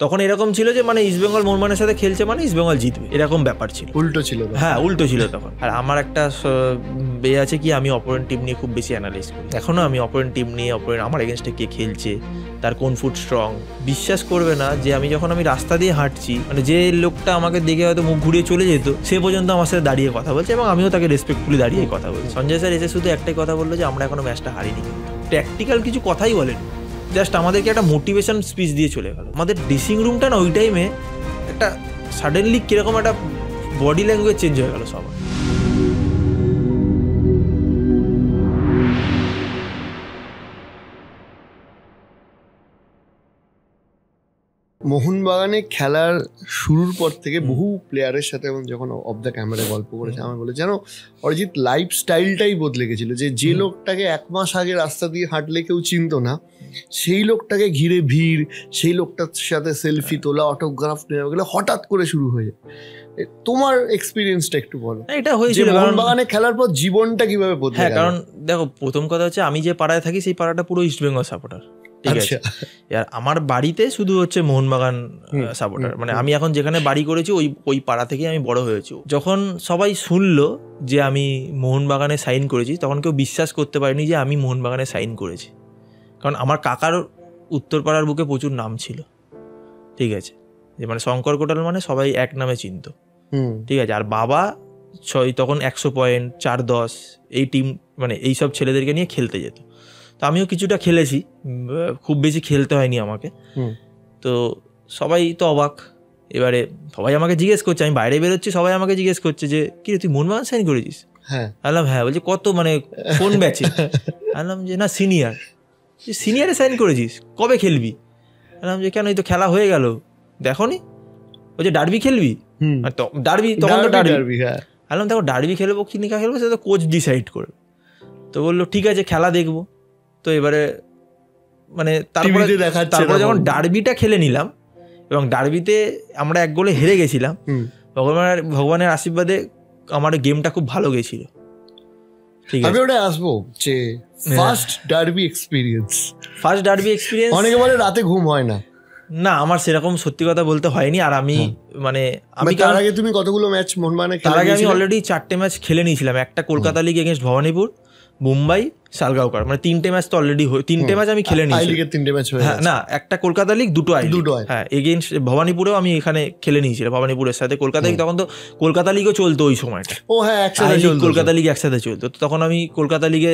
তখন এরকম ছিল যে মানে ইস্টবেঙ্গল মোহনবাগানের সাথে খেলছে মানে ইস্টবেঙ্গল জিতবে, এরকম ব্যাপার ছিল। উল্টো ছিল, হ্যাঁ উল্টো ছিল তখন। আর আমার একটা আছে কি, আমি অপোনেন্ট টিম নিয়ে খুব বেশি অ্যানালাইজ করি এখনো। আমি অপোনেন্ট টিম নিয়ে, আমার এগেনস্টে কে খেলছে, তার কোন ফুট স্ট্রং। বিশ্বাস করবে না যে আমি যখন রাস্তা দিয়ে হাঁটছি, মানে যে লোকটা আমাকে দেখে হয়তো মুখ ঘুরিয়ে চলে যেত, সে পর্যন্ত আমার সাথে দাঁড়িয়ে কথা বলছে এবং আমিও তাকে রেসপেক্টফুলি দাঁড়িয়ে কথা বলছি। সঞ্জয় স্যার এসে শুধু একটাই কথা বললো যে আমরা এখনো ম্যাচটা হারিনি। ট্যাকটিক্যাল কিছু কথাই বলেন, জাস্ট আমাদেরকে একটা মোটিভেশন স্পিচ দিয়ে চলে গেল। আমাদের ড্রেসিং রুমটা না ওই টাইমে একটা সাডেনলি কিরকম একটা বডি ল্যাঙ্গুয়েজ চেঞ্জ হয়ে গেল সবার। মোহনবাগানে খেলার শুরুর পর থেকে বহু প্লেয়ারের সাথে এবং যখন অফ দ্য ক্যামেরায় গল্প করেছে আমার বলে যেন অরিজিৎ লাইফস্টাইলটাই বদলে গেছিল। যে লোকটাকে 1 মাস আগে রাস্তা দিয়ে হাঁটলে কেউ চিনতো না, সেই লোকটাকে ঘিরে ভিড়, সেই লোকটার সাথে সেলফি তোলা, অটোগ্রাফ নেওয়া গেলে হঠাৎ করে শুরু হয়ে যায়। তোমার এক্সপিরিয়েন্সটা একটু বলো। এটা হয়েছিল মোহনবাগানে খেলার পর জীবনটা কিভাবে বদলে গেল? কারণ দেখো, প্রথম কথা হচ্ছে আমি যে পাড়ায় থাকি সেই পাড়াটা পুরো ইস্টবেঙ্গল সাপোর্টার, ঠিক আছে। আর আমার বাড়িতে শুধু হচ্ছে মোহনবাগান সাপোর্টার। মানে আমি এখন যেখানে বাড়ি করেছি ওই পাড়া থেকে আমি বড় হয়েছি। যখন সবাই শুনলো যে আমি মোহনবাগানে সাইন করেছি, তখন কেউ বিশ্বাস করতে পারেনি যে আমি মোহনবাগানে সাইন করেছি। কারণ আমার কাকার উত্তরপাড়ার বুকে প্রচুর নাম ছিল, ঠিক আছে, যে মানে শঙ্কর কোটাল মানে সবাই এক নামে চিনত, ঠিক আছে। আর বাবা তখন 100 পয়েন্ট 4-10 এই টিম, মানে এইসব ছেলেদেরকে নিয়ে খেলতে যেত। তো আমিও কিছুটা খেলেছি, খুব বেশি খেলতে হয়নি আমাকে। তো সবাই তো অবাক। এবারে সবাই আমাকে জিজ্ঞেস করছে, আমি বাইরে বেরোচ্ছি, সবাই আমাকে জিজ্ঞেস করছে যে কি তুই মোহনবাগান সাইন করেছিস? বললাম হ্যাঁ। বলছে কত, মানে কোন ব্যাচে? বললাম যে না সিনিয়র। সিনিয়রে সাইন করেছিস, কবে খেলবি? বললাম যে কেন, এই তো খেলা হয়ে গেল, দেখো নি? বলছে ডার্বি খেলবি? ডার্বি, তখন তো ডার্বি। বললাম দেখো ডার্বি খেলবো কি নিকা খেলবো সেটা তো কোচ ডিসাইড করবে। তো বললো ঠিক আছে খেলা দেখবো। তো এবারে মানে তারপরে যখন ডার্বিটা খেলে নিলাম এবং ডার্বিতে আমরা 1 গোলে হেরে গেছিলাম, ভগবানের আশীর্বাদে আমার গেমটা খুব ভালো গেছিল, ঠিক আছে। আমি ওটা আসবো যে ফার্স্ট ডার্বি এক্সপেরিয়েন্স। অনেকে বলে রাতে ঘুম হয় না। না, আমার সেরকম সত্যি কথা বলতে হয়নি। আর আমি মানে তার আগে তুমি কতগুলো ম্যাচ মোহনবাগানে খেলে? তার আগে আমি অলরেডি 4টে ম্যাচ খেলে নিয়েছিলাম। একটা কলকাতা লিগ এগেইনস্ট ভবানীপুর, মুম্বাই, সালগাঁওকার, মানে 3টে ম্যাচ তো অলরেডি 3টে ম্যাচ আমি খেলে নিয়েছি। হ্যাঁ না, একটা কলকাতা লিগ, 2টো আই লিগ। হ্যাঁ, এগেইনস্ট ভবানীপুরেও আমি এখানে খেলে নিয়েছিলাম, ভবানীপুরের সাথে কলকাতা লিগ। তখন তো কলকাতা লিগও চলতো ওই সময়টা। কলকাতা লিগ একসাথে চলতো। তখন আমি কলকাতা লিগে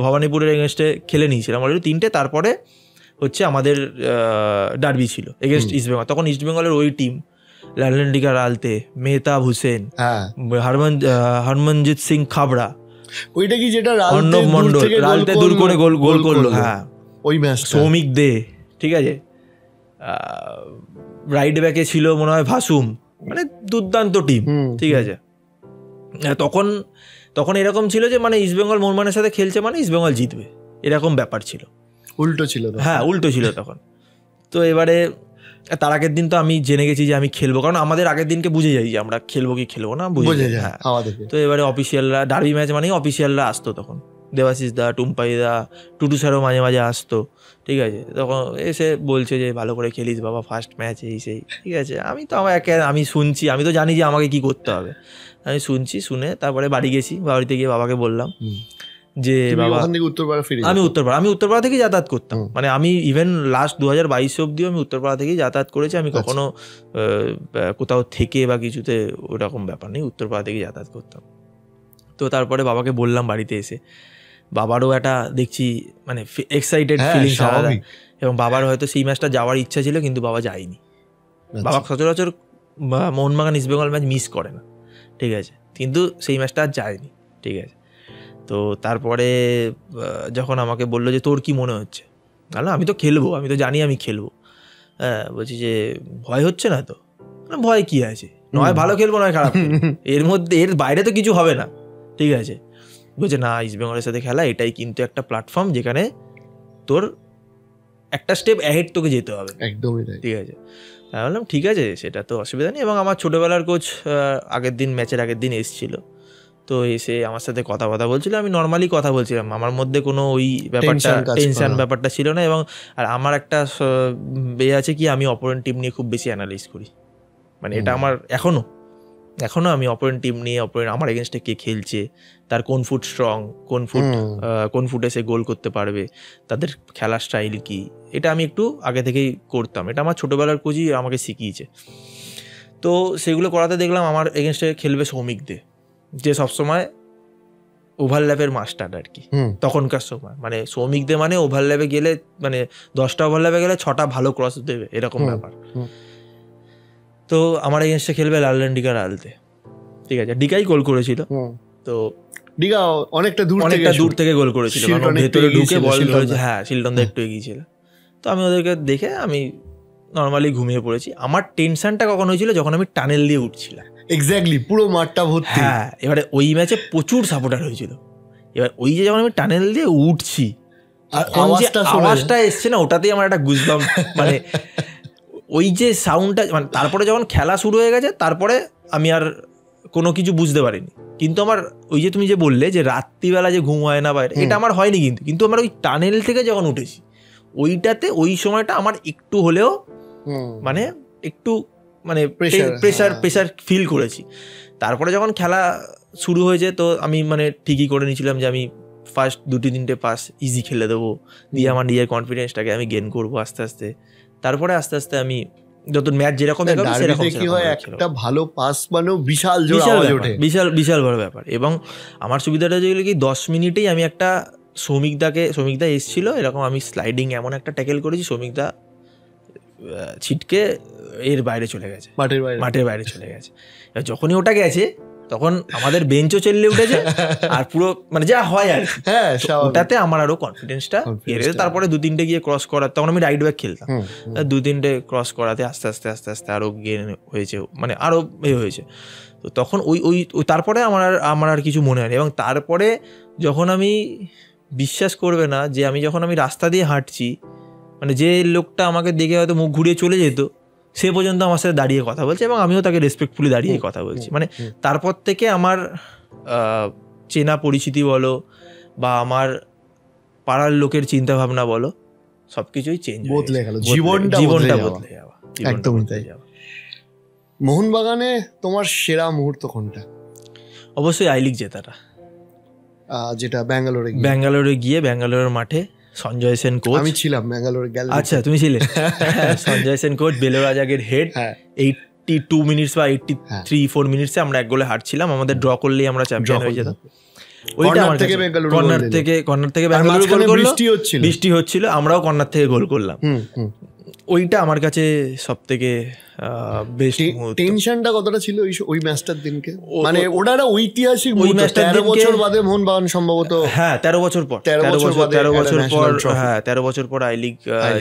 ভবানীপুরের এগেইনস্টে খেলে নিয়েছিলাম অলরেডি 3টে। তারপরে হচ্ছে আমাদের ডার্বি ছিল এগেইনস্ট ইস্টবেঙ্গল। তখন ইস্টবেঙ্গলের ওই টিম লালনডিকা রালতে, মেহতাব হোসেন, হরমনজিৎ সিং খাবড়া, ওইটা কি যেটা অর্ণব মন্ডল রালতে দূর করে গোল করলো, হ্যাঁ ওই ম্যাচ, সৌমিক দে, ঠিক আছে। রাইট ব্যাকে ছিল মনে হয় ভাসুম, মানে দুর্দান্ত টিম, ঠিক আছে। তখন এরকম ছিল যে মানে ইস্টবেঙ্গল মোহনবাগানের সাথে খেলছে মানে ইস্টবেঙ্গল জিতবে, এরকম ব্যাপার ছিল। উল্টো ছিল, হ্যাঁ উল্টো ছিল তখন। তো এবারে তার আগের দিন তো আমি জেনে গেছি যে আমি খেলবো, কারণ আমাদের আগের দিনকে বুঝে যাই যে আমরা খেলবো কি খেলবো না, বুঝে যায়। হ্যাঁ, তো এবারে অফিসিয়ালরা, ডার্বি ম্যাচ মানেই অফিসিয়ালরা আসতো তখন, দেবাশিস দা, টুম্পাই দা, টুটু স্যারও মাঝে মাঝে আসতো, ঠিক আছে। তখন এসে বলছে যে ভালো করে খেলিস বাবা, ফার্স্ট ম্যাচ এই সেই, ঠিক আছে। আমি শুনছি, আমি তো জানি যে আমাকে কি করতে হবে। আমি শুনছি, শুনে তারপরে বাড়ি গেছি। বাড়িতে গিয়ে বাবাকে বললাম যে বাবা, আমি উত্তরপাড়া থেকে যাতায়াত করতাম। মানে আমি ইভেন লাস্ট 2022 অব্দিও আমি উত্তরপাড়া থেকেই যাতায়াত করেছি। আমি কখনো কোথাও থেকে বা কিছুতে ওরকম ব্যাপার নেই, উত্তরপাড়া থেকেই যাতায়াত করতাম। তো তারপরে বাবাকে বললাম বাড়িতে এসে, বাবারও একটা দেখছি মানে এক্সাইটেড ফিলিংস আলাদা। এবং বাবার হয়তো সেই ম্যাচটা যাওয়ার ইচ্ছা ছিল, কিন্তু বাবা যায়নি। বাবা সচরাচর মোহনবাগান ইস্টবেঙ্গল ম্যাচ মিস করে না, ঠিক আছে, কিন্তু সেই ম্যাচটা আর যায়নি, ঠিক আছে। তো তারপরে যখন আমাকে বললো যে তোর কি মনে হচ্ছে, আমি তো খেলবো, আমি তো জানি আমি খেলবো। হ্যাঁ, বলছি যে ভয় হচ্ছে না তো? ভয় কি আছে, নয় ভালো খেলবো নয় খারাপ, এর মধ্যে এর বাইরে তো কিছু হবে না, ঠিক আছে। বলছে না, ইস্টবেঙ্গলের সাথে খেলা এটাই কিন্তু একটা প্ল্যাটফর্ম যেখানে তোর একটা স্টেপ অ্যাহেড তোকে যেতে হবে, একদমই, ঠিক আছে। আমি বললাম ঠিক আছে, সেটা তো অসুবিধা নেই। এবং আমার ছোটোবেলার কোচ ম্যাচের আগের দিন এসেছিলো, তো এসে আমার সাথে কথা বলছিল, আমি নর্মালি কথা বলছিলাম, আমার মধ্যে কোনো ওই ব্যাপারটা টেনশন ব্যাপারটা ছিল না। এবং আর আমার একটা আছে কি, আমি অপোনেন্ট টিম নিয়ে খুব বেশি অ্যানালাইজ করি, মানে এটা আমার এখনো আমি অপোনেন্ট টিম নিয়ে আমার এগেনস্টে কে খেলছে, তার কোন ফুট স্ট্রং, কোন ফুটে সে গোল করতে পারবে, তাদের খেলার স্টাইল কি, এটা আমি একটু আগে থেকেই করতাম। এটা আমার ছোটোবেলার কোচই আমাকে শিখিয়েছে। তো সেগুলো করাতে দেখলাম আমার এগেনস্টে খেলবে সৌমিক দে, যে সবসময় ওভারল্যাপের মাস্টার আর কি তখনকার সময়। মানে সৌমিক দে মানে ওভারল্যাপে গেলে, মানে 10টা ওভারল্যাপে গেলে 6টা ভালো ক্রস দেবে, এরকম ব্যাপার। তো আমার এগেনস্টে খেলবে লালরেন্ডিকার আলতে, ঠিক আছে, ডিকাই গোল করেছিল। তো ডিকা অনেকটা দূর থেকে গোল করেছিল, কারণ ভেতরে ঢুকে বল ধরেছে, হ্যাঁ শিল্টন দা একটু এগিয়ে ছিল। তো আমি ওদেরকে দেখে আমি নর্মালি ঘুমিয়ে পড়েছি। আমার টেনশনটা কখন হয়েছিল, যখন আমি টানেল দিয়ে উঠছিলাম। এক্স্যাক্টলি, পুরো মাঠটা ভর্তি। হ্যাঁ, এবারে ওই ম্যাচে প্রচুর সাপোর্টার হয়েছিল। এবার ওই যে যখন আমি টানেল দিয়ে উঠছি, আওয়াজটা এসছে না, ওটাতেই আমার একটা গুজবাম্প, মানে ওই যে সাউন্ডটা, মানে তারপরে যখন খেলা শুরু হয়ে গেছে, তারপরে আমি আর কোনো কিছু বুঝতে পারিনি। কিন্তু আমার ওই যে তুমি যে বললে যে রাত্রিবেলা যে ঘুম হয় না বাইরে, এটা আমার হয়নি। কিন্তু আমার ওই টানেল থেকে যখন উঠেছি, ওইটাতে ওই সময়টা আমার একটু হলেও মানে একটু মানে প্রেশার ফিল করেছি। তারপরে যখন খেলা শুরু হয়েছে, তো আমি মানে ঠিকই করে নিয়েছিলাম যে আমি ফার্স্ট 2-3টে পাস ইজি খেলে দেবো, দিয়ে আমার নিজের কনফিডেন্সটাকে আমি গেইন করবো আস্তে আস্তে। তারপরে আস্তে আস্তে আমি যত ম্যাচ যেরকম একটা ভালো পাস মানেও বিশাল বিশাল বড় ব্যাপার। এবং আমার সুবিধাটা যেগুলো কি, 10 মিনিটেই আমি একটা সৌমিকদা এসেছিল এরকম, আমি স্লাইডিং এমন একটা ট্যাকেল করেছি, সৌমিকদা ছিটকে এর বাইরে চলে গেছে, মাঠের বাইরে চলে গেছে। যখনই ওটা গেছে, তখন আমাদের বেঞ্চও চেল্লে উঠেছে, আর পুরো মানে যা হয় আর ওটাতে আমার আরো কনফিডেন্সটা বেড়ে। তারপরে 2-3টে গিয়ে ক্রস করা, তখন আমি রাইট ব্যাক খেলতাম, 2-3টে ক্রস করাতে আস্তে আস্তে আরো গেন হয়েছে, মানে আরো হয়েছে। তো তখন ওই তারপরে আমার আর কিছু মনে হয়নি। এবং তারপরে যখন আমি, বিশ্বাস করবে না, যে যখন আমি রাস্তা দিয়ে হাঁটছি, মানে যে লোকটা আমাকে দেখে হয়তো মুখ ঘুরিয়ে চলে যেত, সে পর্যন্ত আমার সাথে দাঁড়িয়ে কথা বলছে, এবং আমিও তাকে রেসপেক্টফুলি দাঁড়িয়ে কথা বলছি। মানে তারপর থেকে আমার চেনা পরিচিতি বলো, বা আমার পাড়ার লোকের চিন্তা ভাবনা বলো, সবকিছুই চেঞ্জ বদলে গেল, জীবনটা বদলে যাওয়া। একদমই তাই। মোহনবাগানে তোমার সেরা মুহূর্ত কোনটা? অবশ্যই আই লিগ জেতাটা, যেটা ব্যাঙ্গালোরে গিয়ে ব্যাঙ্গালোরের মাঠে সঞ্জয় সেন কোচ, আমি ছিলাম ব্যাঙ্গালোরে। আচ্ছা, তুমি ছিলে। সঞ্জয় সেন কোচ, বেলোরাজাগের হেড, 82 মিনিটস বা 83-4 মিনিটসে আমরা 1 গোলে হারছিলাম। আমাদের ড্র করলেই আমরা চ্যাম্পিয়ন হয়ে যেতাম। ওইটা আমার কাছে কর্নার থেকে ব্যাঙ্গালোর গোল করলো, বৃষ্টি হচ্ছিল, আমরাও কর্নার থেকে গোল করলাম। ওইটা আমার কাছে সব থেকে বেস্ট। টেনশনটা কতটা ছিল ওই ম্যাচটার দিনকে? মানে ওটা একটা ঐতিহাসিক মুহূর্ত। 13 বছর বাদে মোহনবাগান সম্ভবত, হ্যাঁ 13 বছর পর, 13 বছর পর আই লিগ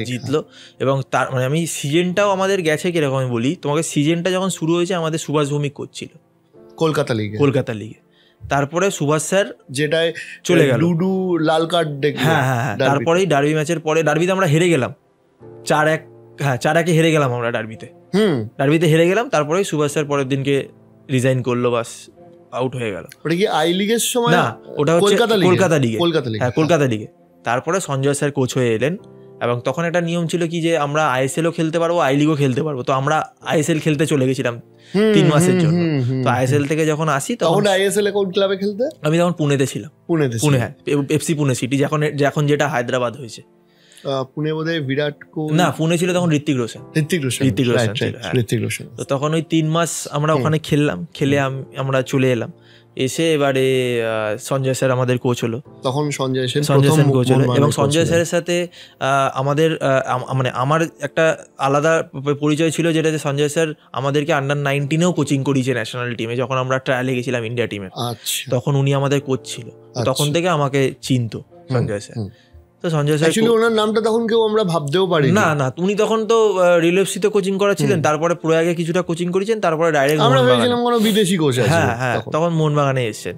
জিতলো। এবং তার মানে আমি সিজনটাও আমাদের গেছে কিরকম আমি বলি তোমাকে, সিজনটা যখন শুরু হয়েছে আমাদের সুভাষ ভৌমিক করছিল কলকাতা লিগে। তারপরে সুভাষ স্যার যেটায় চলে গেল, ডুডু লাল কার্ড দেখে, হ্যাঁ, তারপরেই ডার্বি ম্যাচের পরে, ডার্বিতে আমরা হেরে গেলাম 4-1 হেরে গেলাম আমরা ডার্বিতে হেরে গেলাম। তারপরে সুভাষ স্যার পরের দিনকে রিজাইন করলো, বাস আউট হয়ে গেল। ওটা কি আই লিগের সময়? না, ওটা হচ্ছে কলকাতা লিগে। তারপরে সঞ্জয় স্যার কোচ হয়ে এলেন, এবং তখন একটা নিয়ম ছিল কি, যে আমরা আইএসএলও খেলতে পারবো, আই লিগও খেলতে পারবো। তো আমরা আইএসএল খেলতে চলে গেছিলাম 3 মাসের জন্য। তো আইএসএল থেকে যখন আসি, তখন আইএসএল কোন ক্লাবে খেলতে? আমি তখন পুনেতে ছিলাম। পুনে, হ্যাঁ, এফসি পুনে সিটি, এখন যেটা হায়দ্রাবাদ হয়েছে। পুনে বোধহয় বিরাট কোহলি, না পুনে ছিল তখন ঋত্বিক রোশন। তো তখন ওই 3 মাস আমরা ওখানে খেলে আমরা চলে এলাম। এসে এবারে সঞ্জয় স্যার আমাদের কোচ হলো, তখন সঞ্জয় সেন কোচ হলো। এবং সঞ্জয় স্যারের সাথে আমাদের মানে আমার একটা আলাদা পরিচয় ছিল, যেটা সঞ্জয় স্যার আমাদেরকে আন্ডার-19-এও কোচিং করিয়েছে ন্যাশনাল টিমে। যখন আমরা ট্রায়ালে গেছিলাম ইন্ডিয়া টিমে, তখন উনি আমাদের কোচ ছিল। তখন থেকে আমাকে চিনতো সঞ্জয় স্যার। তো সঞ্জয় স্যার, অ্যাকচুয়ালি ওনার নামটা তখন কেউ আমরা ভাবতেও পারি না। উনি তখন তো রিলেভসিতে কোচিং করাছিলেন, তারপরে প্রয়াগে কিছুটা কোচিং করেছেন, তারপরে ডাইরেক্ট আমরা ভেবেছিলাম কোনো বিদেশি কোচ আছে। হ্যাঁ, তখন মোহনবাগানে এসেছেন।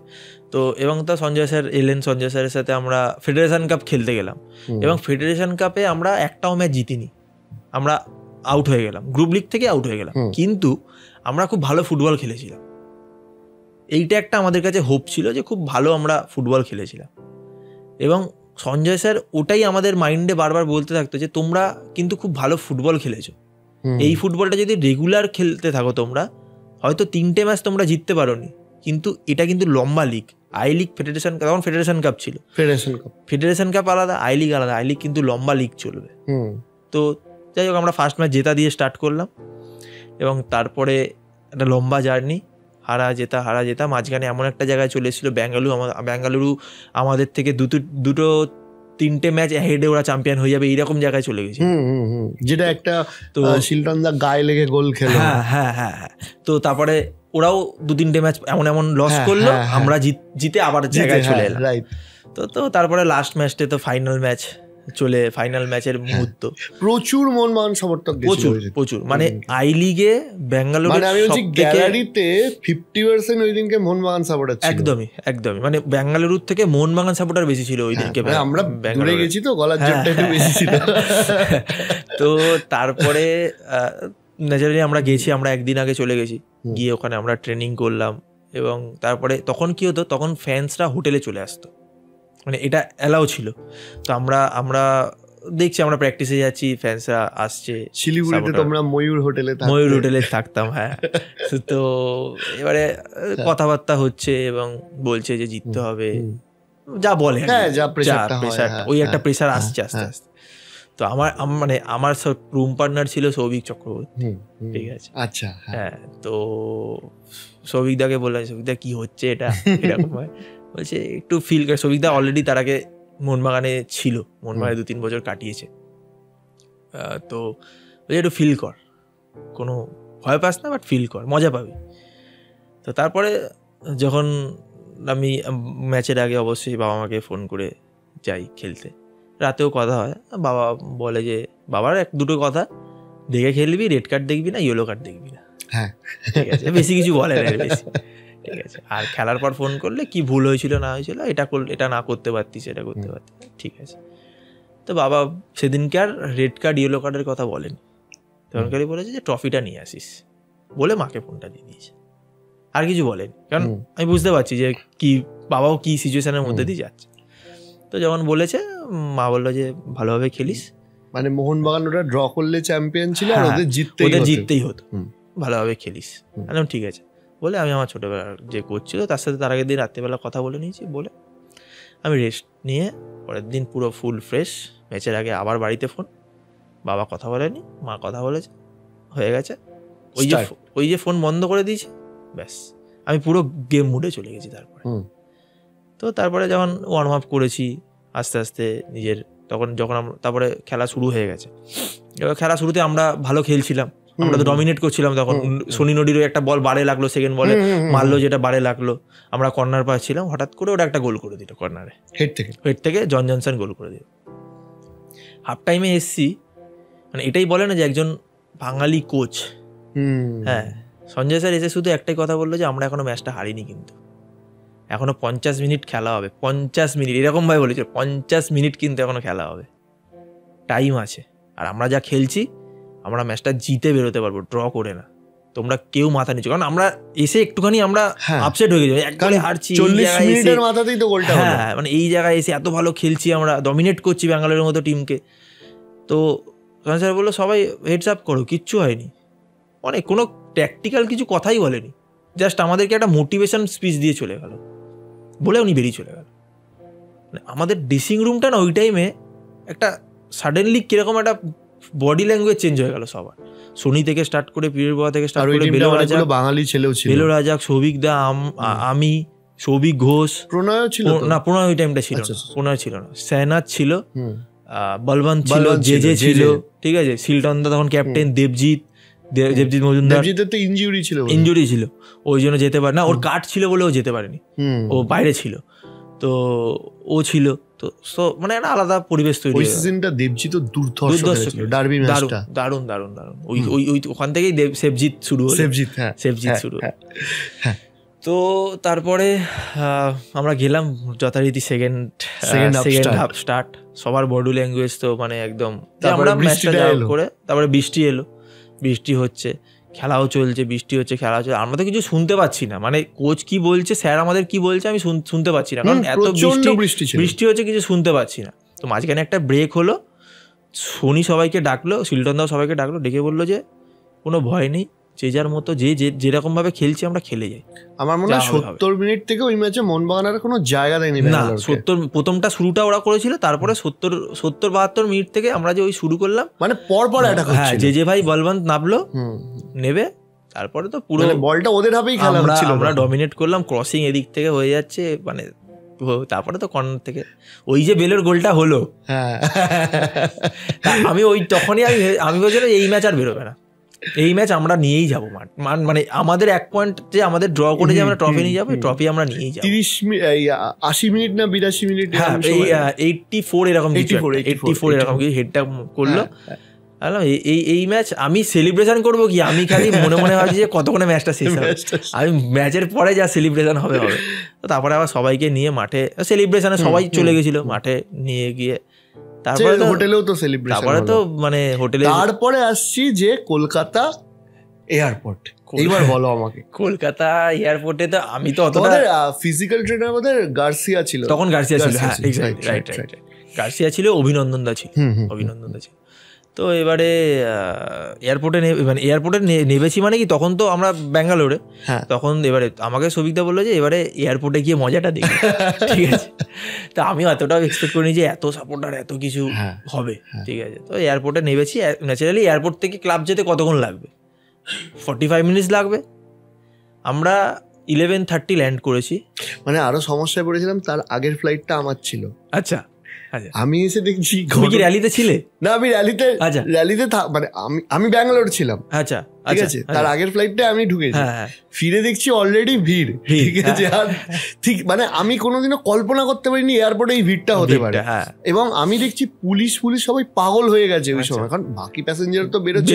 তো এবং তা সঞ্জয় স্যার এলেন, সঞ্জয় স্যারের সাথে আমরা ফেডারেশন কাপ খেলতে গেলাম। এবং ফেডারেশন কাপে আমরা একটাও ম্যাচ জিতিনি, আমরা আউট হয়ে গেলাম, গ্রুপ লিগ থেকে আউট হয়ে গেলাম। কিন্তু আমরা খুব ভালো ফুটবল খেলেছিলাম। এইটা একটা আমাদের কাছে হোপ ছিল যে খুব ভালো আমরা ফুটবল খেলেছিলাম। এবং সঞ্জয় স্যার ওটাই আমাদের মাইন্ডে বারবার বলতে থাকতো যে তোমরা কিন্তু খুব ভালো ফুটবল খেলেছো, এই ফুটবলটা যদি রেগুলার খেলতে থাকো তোমরা হয়তো 3টে ম্যাচ তোমরা জিততে পারোনি, কিন্তু এটা কিন্তু লম্বা লিগ। আই লিগ ফেডারেশন, তখন ফেডারেশন কাপ ছিল, ফেডারেশন কাপ আলাদা, আই লিগ আলাদা। আই লিগ কিন্তু লম্বা লিগ চলবে। তো যাই হোক আমরা ফার্স্ট ম্যাচ জেতা দিয়ে স্টার্ট করলাম এবং তারপরে একটা লম্বা জার্নি, হারা জেতা। মাঝখানে এমন একটা জায়গায় চলে এসেছিল বেঙ্গালুরু আমাদের থেকে 2-3টে ম্যাচ হেডে ওরা চ্যাম্পিয়ন হয়ে যাবে, এইরকম জায়গায় চলে গেছে, যেটা একটা তো শিলটনদা গায়ে লেগে গোল খেলো। হ্যাঁ। তো তারপরে ওরাও 2-3টে ম্যাচ এমন লস করলো, আমরা জিতে আবার জায়গায় চলে এলাম। তো তারপরে লাস্ট ম্যাচটা তো ফাইনাল ম্যাচের মুহূর্ত, প্রচুর মনমান সমর্থক, প্রচুর মানে আই লিগে বেঙ্গালুরু গ্যালারিতে 50% ওই দিনকে মোহনবাগান সাপোর্টার ছিল। একদমই মানে বেঙ্গালুরুর থেকে মোহনবাগান সাপোর্টার বেশি ছিল ওই দিনকে। আমরা দূরে গেছি তো, গলার জোরটা একটু বেশি ছিল। তো তারপরে ন্যাচারালি আমরা গেছি, আমরা একদিন আগে চলে গেছি, গিয়ে ওখানে আমরা ট্রেনিং করলাম। এবং তারপরে তখন কি হতো, তখন ফ্যান্সরা হোটেলে চলে আসতো, মানে এটা অ্যালাউ ছিল। তো আমরা দেখছি, আমরা প্র্যাকটিসে যাচ্ছি, ফ্যান্সরা আসছে। শিলিগুড়িতে তোমরা ময়ূর হোটেলে থাকতাম, হ্যাঁ। তো এবারে কথাবার্তা হচ্ছে এবং বলছে যে জিততে হবে, যা বলে, ওই একটা প্রেশার আসছে আস্তে আস্তে। তো আমার রুম পার্টনার ছিল সৌভিক চক্রবর্তী, ঠিক আছে, আচ্ছা, হ্যাঁ। তো সৌভিকদাকে বললাম, সৌভিকদা কি হচ্ছে এটা, এরকম হয়। বলছে একটু ফিল করে, সৌভিকদা অলরেডি তার আগে মোহনবাগানে ছিল, মোহনবাগানে 2-3 বছর কাটিয়েছে। তো বলছে একটু ফিল কর, কোনো ভয় পাস না, বাট ফিল কর, মজা পাবি। তো তারপরে যখন আমি ম্যাচের আগে অবশ্যই বাবা মাকে ফোন করে যাই খেলতে, রাতেও কথা হয়। বাবা বলে যে বাবার 1-2 কথা, দেখে খেলবি, রেড কার্ড দেখবি না, ইয়েলো কার্ড দেখবি না, হ্যাঁ ঠিক আছে, বেশি কিছু বলে না বেশি, ঠিক আছে। আর খেলার পর ফোন করলে কি ভুল হয়েছিল না হয়েছিল, এটা না করতে পারতিস, এটা করতে পারতিস, ঠিক আছে। তো বাবা সেদিনকে আর রেড কার্ড ইয়েলো কার্ডের কথা বলেনি, তখন খালি বলেছে যে ট্রফিটা নিয়ে আসিস, বলে মাকে ফোনটা দিয়ে দিয়েছে, আর কিছু বলেনি। কারণ আমি বুঝতে পারছি যে কি বাবাও কি সিচুয়েশনের মধ্যে দিয়ে যাচ্ছে। তো যখন বলেছে, মা বললো যে ভালোভাবে খেলিস, মানে মোহনবাগান ওটা ড্র করলে চ্যাম্পিয়ন ছিল, আর ওদের জিততেই হতো, ভালোভাবে খেলিস। ঠিক আছে বলে আমি আমার ছোটবেলা যে কোচ ছিল তার সাথে তার আগের দিন রাত্রিবেলা কথা বলে নিয়েছি, বলে আমি রেস্ট নিয়ে পরের দিন পুরো ফুল ফ্রেশ। ম্যাচের আগে আবার বাড়িতে ফোন, বাবা কথা বলেনি, মা কথা বলেছে, হয়ে গেছে। ওই যে ফোন বন্ধ করে দিয়েছে, ব্যাস আমি পুরো গেম মুডে চলে গেছি। তারপরে যখন ওয়ার্ম আপ করেছি আস্তে আস্তে নিজের, তারপরে খেলা শুরু হয়ে গেছে। এবার খেলা শুরুতে আমরা ভালো খেলছিলাম, আমরা তো ডমিনেট করছিলাম। তখন সনি নদীরও একটা বল বারে লাগলো, সেকেন্ড বলে মারলো, যেটা বারে লাগলো, আমরা কর্নার পাচ্ছিলাম, হঠাৎ করে ওরা একটা গোল করে দিল কর্নারে, হেড থেকে জন জনসন গোল করে দিল। হাফ টাইমে এসছি, মানে এটাই বলে না যে একজন বাঙালি কোচ, হ্যাঁ, সঞ্জয় স্যার এসে শুধু একটাই কথা বললো যে আমরা এখনো ম্যাচটা হারিনি, কিন্তু এখনো 50 মিনিট খেলা হবে, 50 মিনিট, এরকম ভাবে বলেছে, 50 মিনিট কিন্তু এখনো খেলা হবে, টাইম আছে। আর আমরা যা খেলছি, আমরা ম্যাচটা জিতে বেরোতে পারবো, ড্র করে না, তোমরা কেউ মাথা নিচু। কারণ আমরা এসে একটুখানি আমরা আপসেট হয়ে গেছি, একবারে হারছি, 40 মিনিটের মাথাতেই তো গোলটা হলো। হ্যাঁ, মানে এই জায়গায় এসে এত ভালো খেলছি, আমরা ডমিনেট করছি ব্যাঙ্গালোরের মতো টিমকে। তো সঞ্জয় স্যার বললো সবাই হেডস আপ করো, কিচ্ছু হয়নি, মানে কোনো ট্যাকটিক্যাল কিছু কথাই বলেনি, জাস্ট আমাদেরকে একটা মোটিভেশন স্পিচ দিয়ে চলে গেল, বলে উনি বেরিয়ে চলে গেল। মানে আমাদের ড্রেসিং রুমটা না ওই টাইমে একটা সাডেনলি কিরকম একটা বডি ল্যাঙ্গুয়েজ চেঞ্জ হয়ে গেল সবার। সোনি থেকে স্টার্ট করে, পীরের বাবা থেকে স্টার্ট করে, বাঙালি ছেলেও ছিল, বেলো রাজাক, সৌভিক দা, আমি, সৌভিক ঘোষ, প্রণয় ছিল না, প্রণয় ওই টাইমটা ছিল, প্রণয় ছিল না, সেনাথ ছিল, বলবন্ত ছিল, জেজে ছিল, ঠিক আছে, শিলটন দা তখন ক্যাপ্টেন, দেবজিৎ মজুমদার, তো ইনজুরি ছিল, ওই জন্য যেতে পারে না, ওর কাট ছিল বলে ও যেতে পারেনি, ও বাইরে ছিল, তো ও ছিল। তো মানে একটা আলাদা পরিবেশ তৈরি হয়েছে। সিজনটা দেবজিৎ দুর্ধর্ষ ছিল, ডার্বি ম্যাচটা দারুণ। ওই ওখান থেকেই সেবজিৎ শুরু হলো, সেবজিৎ শুরু। তো তারপরে আমরা গেলাম যথারীতি সেকেন্ড হাফ স্টার্ট, সবার বডি ল্যাঙ্গুয়েজ তো মানে একদম, আমরা ম্যাচটা করে, তারপরে বৃষ্টি এলো, বৃষ্টি হচ্ছে, খেলাও চলছে, বৃষ্টি হচ্ছে, খেলা চলছে, আমরা তো কিছু শুনতে পাচ্ছি না, মানে কোচ কি বলছে, স্যার আমাদের কি বলছে আমি শুনতে পাচ্ছি না, কারণ এত বৃষ্টি হচ্ছে, কিছু শুনতে পাচ্ছি না। তো মাঝখানে একটা ব্রেক হলো, শনি সবাইকে ডাকলো, শিল্টন দাও সবাইকে ডাকলো, ডেকে বললো যে কোনো ভয় নেই, যে যার মতো যেরকম ভাবে খেলছি আমরা খেলে যাই। আমার মনে হয় 70 মিনিট থেকে ওই ম্যাচে মোহনবাগানের কোনো জায়গা দেয়নি না। 70 প্রথমটা শুরুটা ওরা করেছিল, তারপরে 70-72 মিনিট থেকে আমরা যে ওই শুরু করলাম, মানে পরপর অ্যাটাক হচ্ছিল। হ্যাঁ, যে ভাই বলবন্ত নামলো নেবে, তারপরে তো পুরো বলটা ওদের হাতেই খেলা হচ্ছিল, আমরা ডমিনেট করলাম, ক্রসিং এদিক থেকে হয়ে যাচ্ছে, মানে তারপরে তো কর্নার থেকে ওই যে বেলের গোলটা হলো, আমি ওই তখনই আমি বলছিলাম এই ম্যাচ আর বেরোবে না, এই ম্যাচ আমরা নিয়েই যাবো, মানে আমাদের 1 পয়েন্ট যে আমাদের ড্র করে যে আমরা ট্রফি নিয়ে যাবো, ট্রফি আমরা নিয়েই যাবো। 80 মিনিট না 82 মিনিট, হ্যাঁ 84 এরকম কিছু, 84 এরকম কিছু হেডটা করলো। এই ম্যাচ আমি সেলিব্রেশন করবো কি, আমি খালি মনে মনে ভাবছি যে কতক্ষণে ম্যাচটা শেষ হবে, আমি ম্যাচের পরে যা সেলিব্রেশন হবে। তারপরে আবার সবাইকে নিয়ে মাঠে সেলিব্রেশনে সবাই চলে গেছিল, মাঠে নিয়ে গিয়ে তারপরে হোটেলেও তো সেলিব্রেশন, তারপরে তো মানে হোটেলে, তারপরে আসছি যে কলকাতা এয়ারপোর্ট। এইবার বলো আমাকে, কলকাতা এয়ারপোর্টে তো আমি তো অতটা ফিজিক্যাল ট্রেনার আমাদের গার্সিয়া ছিল, তখন গার্সিয়া ছিল, হ্যাঁ রাইট, গার্সিয়া ছিল, অভিনন্দন দা ছিল, তো এবারে এয়ারপোর্টে মানে এয়ারপোর্টে নেমেছি, মানে কি তখন তো আমরা ব্যাঙ্গালোরে, তখন এবারে আমাকে সবিকদা বললো যে এবারে এয়ারপোর্টে গিয়ে মজাটা দেখি, ঠিক আছে। তো আমি এতটাও এক্সপেক্ট করিনি যে এত সাপোর্টার এত কিছু হবে, ঠিক আছে। তো এয়ারপোর্টে নেমেছি, ন্যাচারালি এয়ারপোর্ট থেকে ক্লাব যেতে কতক্ষণ লাগবে, 45 মিনিটস লাগবে। আমরা 11:30 ল্যান্ড করেছি, মানে আরো সমস্যায় পড়েছিলাম, তার আগের ফ্লাইটটা আমার ছিল। আচ্ছা, আমি এসে দেখছি, তুমি কি র্যালিতে ছিলে? না, আমি র্যালিতে মানে আমি ব্যাঙ্গালোর ছিলাম, আচ্ছা ঠিক আছে। তার আগের ফ্লাইটটা আমি ঢুকেছি, ফিরে দেখছি অলরেডি ভিড়, ঠিক আছে। আর ঠিক মানে আমি কোনোদিনও কল্পনা করতে পারিনি এয়ারপোর্টে এই ভিড়টা হতে পারে, এবং আমি দেখছি পুলিশ সবাই পাগল হয়ে গেছে ওই সময়, কারণ বাকি প্যাসেঞ্জার তো বেরোচ্ছে,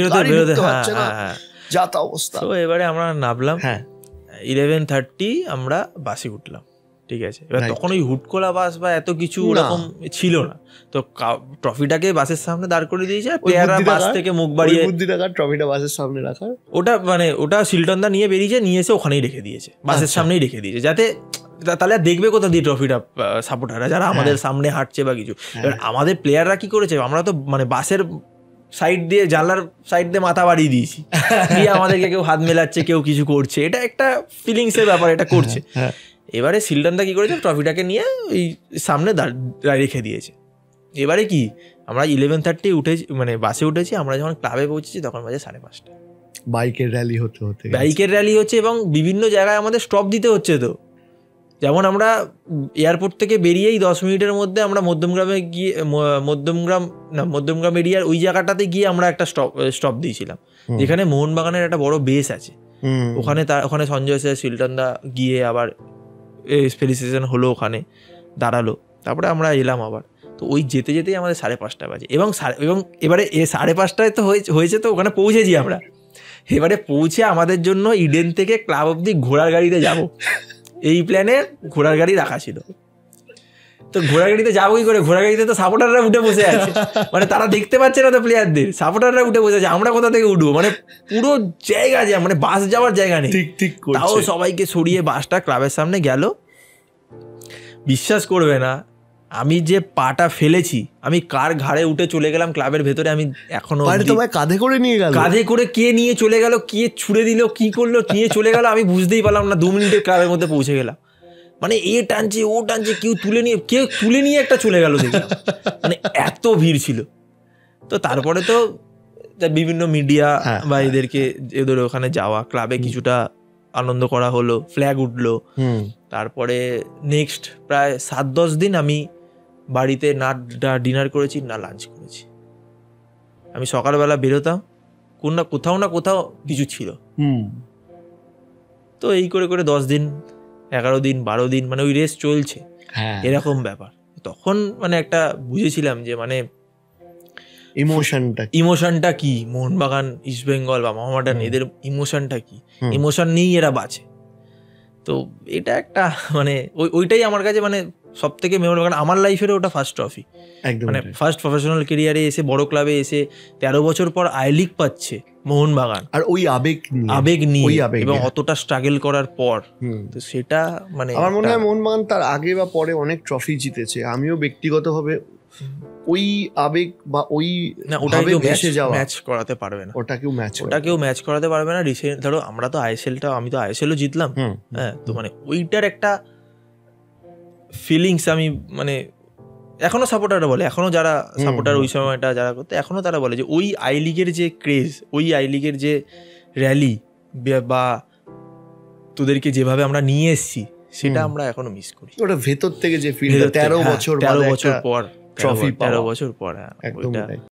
যা তা অবস্থা। তো এবারে আমরা নামলাম, 11:30 আমরা বাসে উঠলাম, ঠিক আছে। এবার তখন ওই হুটকোলা বাস বা এত কিছু ওরকম ছিল না, তো ট্রফিটাকে বাসের সামনে দাঁড় করে দিয়েছে, প্লেয়াররা বাস থেকে মুখ বাড়িয়ে ট্রফিটা বাসের সামনে রাখা, ওটা শিল্টন দা নিয়ে বেরিয়েছে, নিয়ে এসে ওখানেই রেখে দিয়েছে, বাসের সামনেই রেখে দিয়েছে, যাতে তাহলে দেখবে কোথা দিয়ে ট্রফিটা সাপোর্টাররা যারা আমাদের সামনে হাঁটছে বা কিছু। এবার আমাদের প্লেয়াররা কি করেছে, আমরা তো মানে বাসের সাইড দিয়ে, জানলার সাইড দিয়ে মাথা বাড়িয়ে দিয়েছি, দিয়ে আমাদেরকে কেউ হাত মেলাচ্ছে, কেউ কিছু করছে, এটা একটা ফিলিংসের ব্যাপার, এটা করছে। এবারে শিল্টনদা কি করেছে, ট্রফিটাকে নিয়ে ওই সামনে রেখে দিয়েছে। এবারে কি আমরা 11:30 উঠেছি, মানে বাসে উঠেছি, আমরা যখন ক্লাবে পৌঁছেছি তখন বাজে 5:30। বাইকের র্যালি হচ্ছে এবং বিভিন্ন জায়গায় আমাদের স্টপ দিতে হচ্ছে। তো যেমন আমরা এয়ারপোর্ট থেকে বেরিয়েই 10 মিনিটের মধ্যে আমরা মধ্যমগ্রামে গিয়ে, মধ্যমগ্রাম এরিয়ার ওই জায়গাটাতে গিয়ে আমরা একটা স্টপ দিয়েছিলাম, যেখানে মোহনবাগানের একটা বড় বেস আছে, ওখানে সঞ্জয় স্যার, শিল্টনদা গিয়ে আবার ফেলিসিটেশন হলো, ওখানে দাঁড়ালো, তারপরে আমরা এলাম আবার। তো ওই যেতে যেতেই আমাদের 5:30 বাজে, এবং এবারে 5:30 তো হয়েছে, তো ওখানে পৌঁছেছি আমরা। এবারে পৌঁছে আমাদের জন্য ইডেন থেকে ক্লাব অব্দি ঘোড়ার গাড়িতে যাব, এই প্ল্যানে ঘোড়ার গাড়ি রাখা ছিল। তো ঘোড়ার গাড়িতে যাবো কি করে, ঘোড়ার গাড়িতে তো সাপোর্টাররা উঠে বসে আছে, মানে তারা দেখতে পাচ্ছে না তো প্লেয়ারদের, সাপোর্টাররা উঠে বসে আছে, আমরা কোথা থেকে উঠবো, মানে পুরো জায়গা আছে, মানে বাস যাওয়ার জায়গা নেই। তাও সবাইকে সরিয়ে বাসটা ক্লাবের সামনে গেল। বিশ্বাস করবে না, আমি যে পাটা ফেলেছি, আমি কার ঘাড়ে উঠে চলে গেলাম ক্লাবের ভেতরে, আমি এখনো কাঁধে করে নিয়ে গেল, কাঁধে করে কে নিয়ে চলে গেল, কে ছুড়ে দিল, কি করলো, নিয়ে চলে গেল, আমি বুঝতেই পারলাম না। 2 মিনিটের ক্লাবের মধ্যে পৌঁছে গেলাম, মানে টানছে ও টানছে, কেউ তুলে নিয়ে একটা চলে গেল, দেখলাম, মানে এত ভিড় ছিল। তো তারপরে তো বিভিন্ন মিডিয়া বা এদের ওখানে যাওয়া, ক্লাবে কিছুটা আনন্দ করা হলো, ফ্ল্যাগ উঠলো। তারপরে নেক্সট প্রায় 7-10 দিন আমি বাড়িতে না ডিনার করেছি, না লাঞ্চ করেছি। আমি সকালবেলা বেরোতাম, কোথাও না কোথাও কিছু ছিল। তো এই করে করে 10 দিন, 11 দিন, 12 দিন, মানে ওই রেস চলছে, এরকম ব্যাপার। তখন মানে একটা বুঝেছিলাম যে মানে ইমোশনটা কি, মোহনবাগান, ইস্টবেঙ্গল বা মোহামেডান, এদের ইমোশনটা কি, ইমোশন নিয়েই এরা বাঁচে। তো এটা একটা মানে ওইটাই আমার কাছে মানে সব থেকে মেমোরেবল, কারণ আমার লাইফেরও ওটা ফার্স্ট ট্রফি, মানে ফার্স্ট প্রফেশনাল ক্যারিয়ারে এসে বড় ক্লাবে এসে 13 বছর পর আই লিগ পাচ্ছে মোহনবাগান, আর ওই আবেগ নিয়ে এবং অতটা স্ট্রাগল করার পর, তো সেটা মানে আমার মনে হয় মোহনবাগান তার আগে বা পরে অনেক ট্রফি জিতেছে। আমিও ব্যক্তিগতভাবে ওই আবেগ বা ওই ওটাকে ম্যাচ করাতে পারবে না, ওটাকেও ম্যাচ করাতে পারবে না। রিসেন্ট ধরো আমরা তো আমি তো আইএসএলও জিতলাম, হ্যাঁ, তো মানে ওইটার একটা ফিলিংস আমি মানে এখনো সাপোর্টাররা বলে, এখনো যারা সাপোর্টার ওই সময়টা যারা করতে, এখনো তারা বলে যে ওই আই লিগের যে ক্রেজ, ওই আই লিগের যে র্যালি বা তোদেরকে যেভাবে আমরা নিয়ে এসেছি, সেটা আমরা এখনো মিস করি। ওটা ভেতর থেকে যে ফিল, 13 বছর পর ট্রফি, 13 বছর পর, হ্যাঁ, একদম।